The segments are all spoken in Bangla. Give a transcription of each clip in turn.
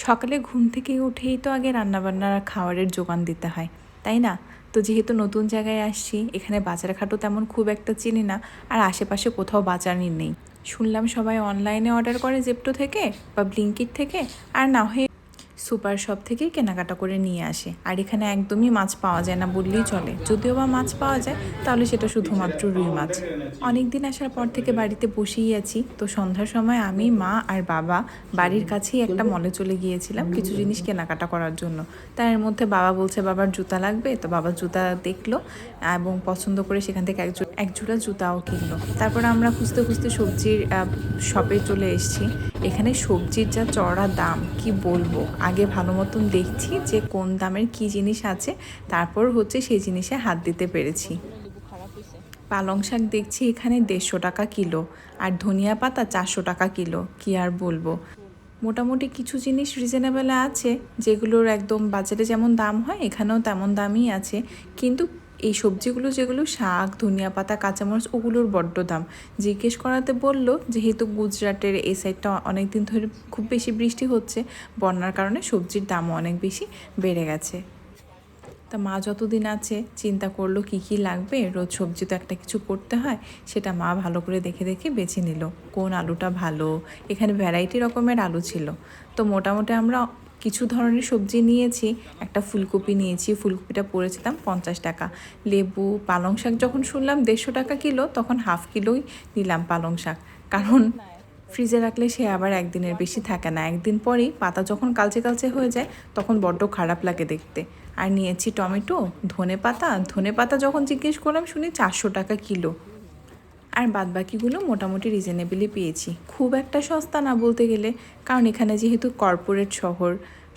সকালে ঘুম থেকে উঠেই তো আগে রান্নাবান্নার খাবারের জোগান দিতে হয়, তাই না? তো যেহেতু নতুন জায়গায় আসছি, এখানে বাজারঘাটও তেমন খুব একটা চিনি না, আর আশেপাশে কোথাও বাজারই নেই। শুনলাম সবাই অনলাইনে অর্ডার করে জেপ্টো থেকে বা ব্লিঙ্কিট থেকে, আর না হয়ে সুপার শপ থেকেই কেনাকাটা করে নিয়ে আসে। আর এখানে একদমই মাছ পাওয়া যায় না বললেই চলে, যদিও বা মাছ পাওয়া যায় তাহলে সেটা শুধুমাত্র রুই মাছ। অনেক দিন আসার পর থেকে বাড়িতে বসেই আছি, তো সন্ধ্যার সময় আমি, মা আর বাবা বাড়ির কাছেই একটা মলে চলে গিয়েছিলাম কিছু জিনিস কেনাকাটা করার জন্য। তার এর মধ্যে বাবা বলছে বাবার জুতা লাগবে, তো বাবা জুতা দেখলো এবং পছন্দ করে সেখান থেকে এক জোড়া জুতাও কিনলো। তারপরে আমরা খুঁজতে খুঁজতে সবজির শপে চলে এসেছি। এখানে সবজির যা চড়া দাম কি বলবো, আগে ভালো মতন দেখছি যে কোন দামের কি জিনিস আছে, তারপর হচ্ছে সেই জিনিসে হাত দিতে পেরেছি। পালং শাক দেখছি এখানে 150 টাকা কিলো, আর ধনিয়া পাতা 400 টাকা কিলো। কি আর বলবো, মোটামুটি কিছু জিনিস রিজনেবলে আছে, যেগুলোর একদম বাজারে যেমন দাম হয় এখানেও তেমন দামই আছে। কিন্তু এই সবজিগুলো যেগুলো শাক, ধনিয়া পাতা, কাঁচামরিচ, ওগুলোর বড্ড দাম। জিজ্ঞেস করাতে বলল যেহেতু গুজরাটের এই সাইডটা অনেক দিন ধরে খুব বেশি বৃষ্টি হচ্ছে, বন্যার কারণে সবজির দামও অনেক বেশি বেড়ে গেছে। তা মা যতদিন আছে চিন্তা করলো কি কি লাগবে, রোজ সবজি তো একটা কিছু করতে হয়, সেটা মা ভালো করে দেখে দেখে বেছে নিল কোন আলুটা ভালো। এখানে ভ্যারাইটি রকমের আলু ছিল। তো মোটামুটি আমরা কিছু ধরনের সবজি নিয়েছি। একটা ফুলকপি নিয়েছি, ফুলকপিটা পড়েছে দাম 50 টাকা। লেবু, পালং শাক যখন শুনলাম 150 টাকা কিলো, তখন হাফ কিলোই নিলাম পালং শাক। কারণ ফ্রিজে রাখলে সে আবার একদিনের বেশি থাকে না, একদিন পরেই পাতা যখন কালচে কালচে হয়ে যায় তখন বড্ড খারাপ লাগে দেখতে। আর নিয়েছি টমেটো, ধনে পাতা যখন জিজ্ঞেস করলাম শুনি 400 টাকা কিলো। আর বাদবাকিগুলো মোটামুটি রিজনেবলই পেয়েছি, খুব একটা সস্তা না বলতে গেলে, কারণ এখানে যেহেতু কর্পোরেট শহর,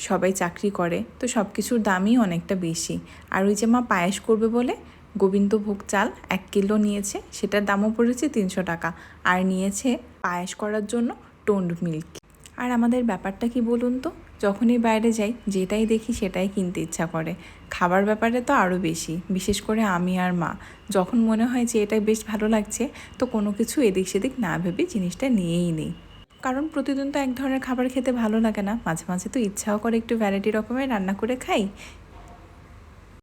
সবাই চাকরি করে, তো সব কিছুর দামই অনেকটা বেশি। আর ওই যে মা পায়েস করবে বলে গোবিন্দভোগ চাল 1 কিলো নিয়েছে, সেটার দামও পড়েছে 300 টাকা। আর নিয়েছে পায়েস করার জন্য টোন্ড মিল্ক। আর আমাদের ব্যাপারটা কি বলুন তো, যখনই বাইরে যাই যেটাই দেখি সেটাই কিনতে ইচ্ছা করে। খাবার ব্যাপারে তো আরও বেশি, বিশেষ করে আমি আর মা। যখন মনে হয় যে এটাই বেশ ভালো লাগছে, তো কোনো কিছু এদিক সেদিক না ভেবে জিনিসটা নিয়েই নেই। কারণ প্রতিদিন তো এক ধরনের খাবার খেতে ভালো লাগে না, মাঝে মাঝে তো ইচ্ছাও করে একটু ভ্যারাইটি রকমের রান্না করে খাই।